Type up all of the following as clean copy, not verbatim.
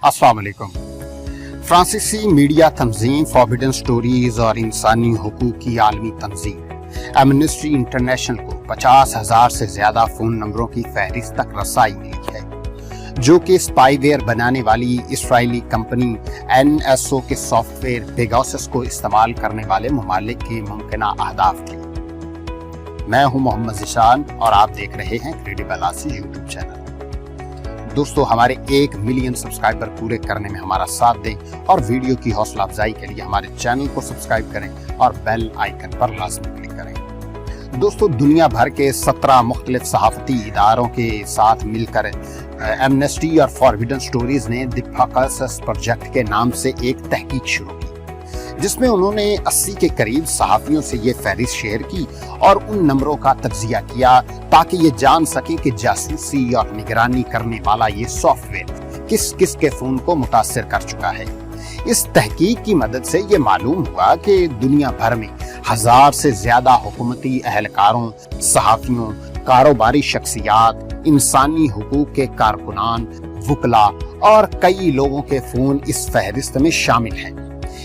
अस्सलाम वालेकुम। फ्रांसीसी मीडिया तंजीम फॉरबिडन स्टोरीज और इंसानी हुकूक की आलमी तंजीम एमनेस्टी इंटरनेशनल को 50,000 से ज्यादा फोन नंबरों की फहरिस्त तक रसाई मिली है, जो कि स्पाईवेयर बनाने वाली इसराइली कंपनी NSO के सॉफ्टवेयर पेगासस को इस्तेमाल करने वाले ममालिक के मुमकिना अहदाफ थे। मैं हूं मोहम्मद ज़िशान और आप देख रहे हैं क्रेडिबल आसी यूट्यूब चैनल। दोस्तों, हमारे 1 मिलियन सब्सक्राइबर पूरे करने में हमारा साथ दें और वीडियो की हौसला अफजाई के लिए हमारे चैनल को सब्सक्राइब करें और बेल आइकन पर लाजमी क्लिक करें। दोस्तों, दुनिया भर के 17 मुख्तलिफ सहाफती इदारों के साथ मिलकर एमनेस्टी और फॉरबिडन स्टोरीज ने द पेगासस प्रोजेक्ट के नाम से एक तहकीक शुरू की, जिसमें उन्होंने 80 के करीब सहाफियों से ये फहरिस्त शेयर की और उन नंबरों का तज्जिया किया ताकि ये जान सके कि जासूसी और निगरानी करने वाला ये सॉफ्टवेयर किस किस के फोन को मुतासिर कर चुका है। इस तहकीक की मदद से ये मालूम हुआ कि दुनिया भर में 1000 से ज्यादा हुकूमती अहलकारों, सहाफियों, कारोबारी शख्सियात, इंसानी हुकूक के कारकुनान, वुकला और कई लोगों के फोन इस फहरिस्त में शामिल हैं।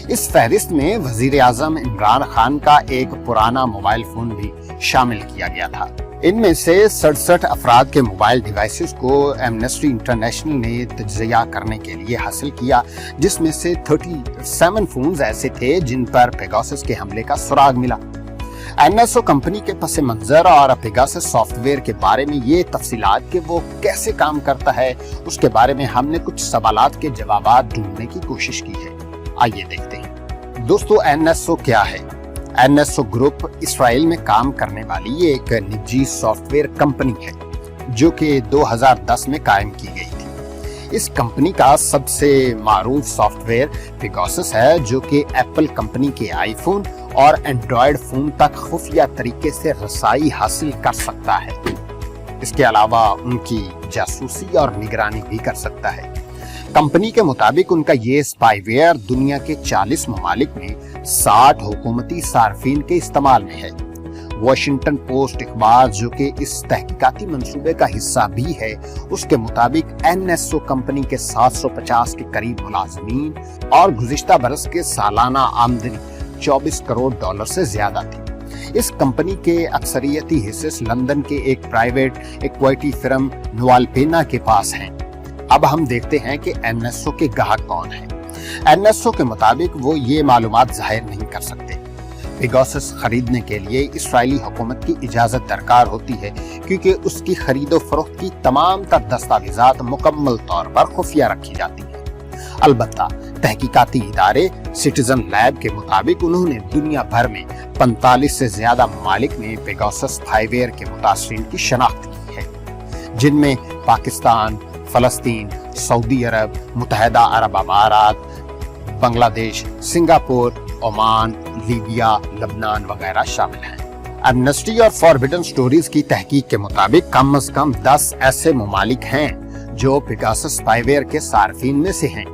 इस फहरिस्त में वजीर आजम इमरान खान का एक पुराना मोबाइल फोन भी शामिल किया गया था। इनमें से 67 अफराद के मोबाइल डिवाइसेस को एमनेस्टी इंटरनेशनल ने तज्जिया करने के लिए हासिल किया, जिसमें से 37 फोन्स ऐसे थे जिन पर पेगासस के हमले का सुराग मिला। NSO कंपनी के पस मंजर और पेगासस सॉफ्टवेयर के बारे में ये तफसीलात कि वो कैसे काम करता है, उसके बारे में हमने कुछ सवालात के जवाब ढूंढने की कोशिश की है। आइए देखते हैं। दोस्तों, NSO क्या है? NSO ग्रुप इसराइल में काम करने वाली एक निजी सॉफ्टवेयर कंपनी है, जो कि 2010 में कायम की गई थी। इस कंपनी का सबसे मारूफ सॉफ्टवेयर पेगासस है, जो कि एप्पल कंपनी के आईफोन और एंड्रॉयड फोन तक खुफिया तरीके से रसाई हासिल कर सकता है। इसके अलावा उनकी जासूसी और निगरानी भी कर सकता है। कंपनी के मुताबिक उनका ये स्पाईवेयर दुनिया के 40 ममालिक में 60 हुकूमती सार्फिन के इस्तेमाल में है। वॉशिंगटन पोस्ट अखबार, जो कि इस तहकीकाती मंसूबे का हिस्सा भी है, उसके मुताबिक NSO कंपनी के 750 के करीब मुलाजमीन और गुज़िश्ता बरस के सालाना आमदनी $24 करोड़ से ज्यादा थी। इस कंपनी के अक्सरियती हिस्से लंदन के एक प्राइवेट इक्विटी फर्म नोवालपेना के पास हैं। अब हम देखते हैं कि NSO के ग्राहक कौन हैं। NSO के मुताबिक वो ये मालूमात जाहिर नहीं कर सकते। पेगासस खरीदने के लिए इस्राइली हुकूमत की इजाजत दरकार होती है, क्योंकि उसकी खरीदो फरोख्त की तमाम तर दस्तावेजात मुकम्मल तौर पर खुफिया रखी जाती है। अलबत्ता तहकीकाती इदारे सिटीजन लैब के मुताबिक उन्होंने दुनिया भर में 45 से ज्यादा ममालिक में पेगासस स्पाईवेयर के मुतासरीन की शनाख्त की है, जिनमें पाकिस्तान, फलस्तीन, सऊदी अरब, मुत्तहिदा अरब अमारात, बांग्लादेश, सिंगापुर, ओमान, लीबिया, लबनान वगैरह शामिल हैं। एमनेस्टी और फॉरबिडन स्टोरीज की तहकीक के मुताबिक कम से कम 10 ऐसे ममालिक हैं जो पेगासस स्पाईवेयर के सार्फिन में से हैं।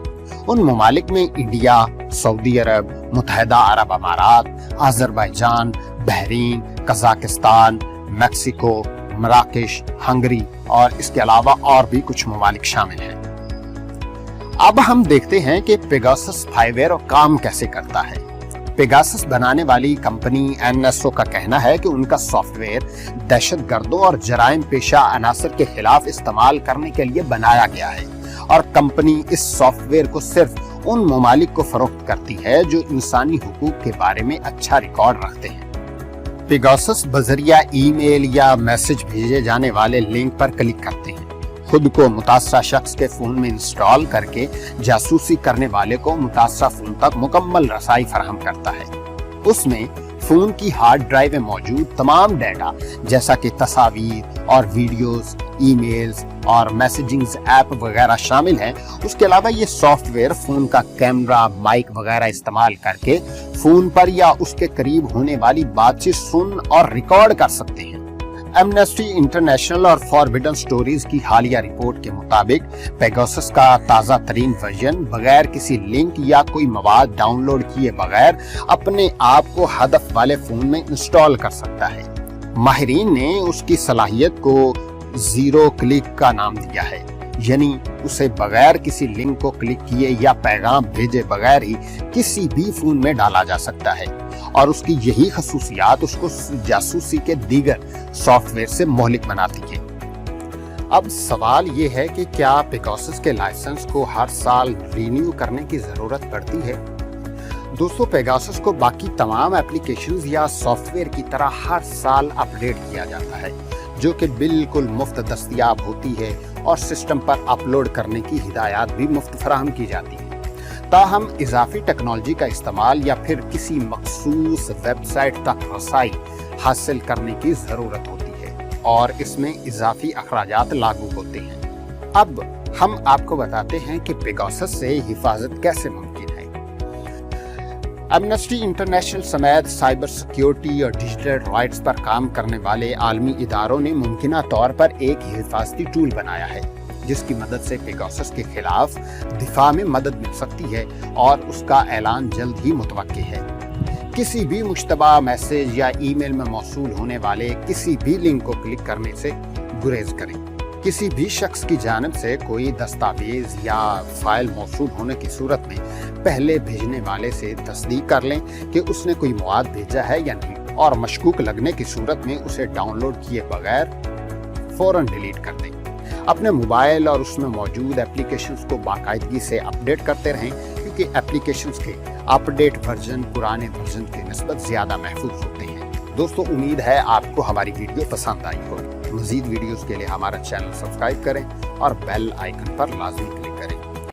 उन ममालिक में इंडिया, सऊदी अरब, मुत्तहिदा अरब अमारात, Azerbaijan, Bahrain, Kazakhstan, Mexico, Marrakesh, Hungary और इसके अलावा और भी कुछ ममालिक शामिल हैं। अब हम देखते हैं कि पेगासस स्पाईवेयर काम कैसे करता है। पेगासस बनाने वाली कंपनी NSO का कहना है कि उनका सॉफ्टवेयर दहशतगर्दों और जराइम पेशा अनासर के खिलाफ इस्तेमाल करने के लिए बनाया गया है, और कंपनी इस सॉफ्टवेयर को सिर्फ उन ममालिक को फरोख्त करती है जो इंसानी हुकूक के बारे में अच्छा रिकॉर्ड रखते हैं। पेगासस बजरिया ईमेल या मैसेज भेजे जाने वाले लिंक पर क्लिक करते हैं, खुद को मुतासरा शख्स के फोन में इंस्टॉल करके जासूसी करने वाले को मुतासरा फोन तक मुकम्मल रसाई फराहम करता है। उसमें फोन की हार्ड ड्राइव में मौजूद तमाम डेटा, जैसा कि तस्वीर और वीडियोस, ईमेल्स और मैसेजिंग ऐप वगैरह शामिल हैं। उसके अलावा ये सॉफ्टवेयर फोन का कैमरा, माइक वगैरह इस्तेमाल करके फोन पर या उसके करीब होने वाली बातचीत सुन और रिकॉर्ड कर सकते हैं। एमनेस्टी इंटरनेशनल और फॉरबिडन स्टोरीज की हालिया रिपोर्ट के मुताबिक पेगासस का ताज़ा तरीन वर्जन बगैर किसी लिंक या कोई मवाद डाउनलोड किए बगैर अपने आप को हदफ वाले फोन में इंस्टॉल कर सकता है। माहिरीन ने उसकी सलाहियत को जीरो क्लिक का नाम दिया है। یعنی اسے بغیر کسی لنک کو کلک کیے یا پیغام بھیجے بغیر ہی کسی بھی فون میں ڈالا جا سکتا ہے، اور اس کی یہی خصوصیات اس کو جاسوسی کے دیگر سافٹ ویئر سے مہلک بناتی ہے۔ اب سوال یہ ہے کہ کیا پیگاسس کے لائسنس کو ہر سال رینیو کرنے کی ضرورت پڑتی ہے؟ دوستو، پیگاسس کو باقی تمام اپلیکیشنز یا سافٹ ویئر کی طرح ہر سال اپ ڈیٹ کیا جاتا ہے، جو کہ بالکل مفت دستیاب ہوتی ہے، اور سسٹم پر اپلوڈ کرنے کی ہدایات بھی مفت فراہم کی جاتی ہے۔ تاہم اضافی ٹیکنالوجی کا استعمال یا پھر کسی مخصوص ویب سائٹ تک رسائی حاصل کرنے کی ضرورت ہوتی ہے، اور اس میں اضافی اخراجات لاگو ہوتے ہیں۔ اب ہم آپ کو بتاتے ہیں کہ پیگاسس سے حفاظت کیسے ممکن ہے۔ ایمنسٹی انٹرنیشنل سمیت سائبر سیکیورٹی اور ڈیجیٹل رائٹس پر کام کرنے والے عالمی اداروں نے ممکنہ طور پر ایک حفاظتی ٹول بنایا ہے، جس کی مدد سے پیگاسس کے خلاف دفاع میں مدد مل سکتی ہے، اور اس کا اعلان جلد ہی متوقع ہے۔ کسی بھی مشتبہ میسج یا ای میل میں موصول ہونے والے کسی بھی لنک کو کلک کرنے سے گریز کریں۔ کسی بھی شخص کی جانب سے کوئی دستاویز یا فائل موصول ہونے کی صورت میں پہلے بھیجنے والے سے تصدیق کر لیں کہ اس نے کوئی مواد بھیجا ہے یا نہیں، اور مشکوک لگنے کی صورت میں اسے ڈاؤن لوڈ کیے بغیر فوراً ڈیلیٹ کر دیں۔ اپنے موبائل اور اس میں موجود اپلیکیشنز کو باقاعدگی سے اپ ڈیٹ کرتے رہیں، کیونکہ اپلیکیشنز کے اپ ڈیٹ ورژن پرانے ورژن کی نسبت زیادہ محفوظ ہوتے ہیں۔ دوستو، امید ہے آپ کو ہماری ویڈیو پسند آئی ہوگی۔ مزید ویڈیوز کے لیے ہمارا چینل سبسکرائب کریں اور بیل آئیکن پر لازمی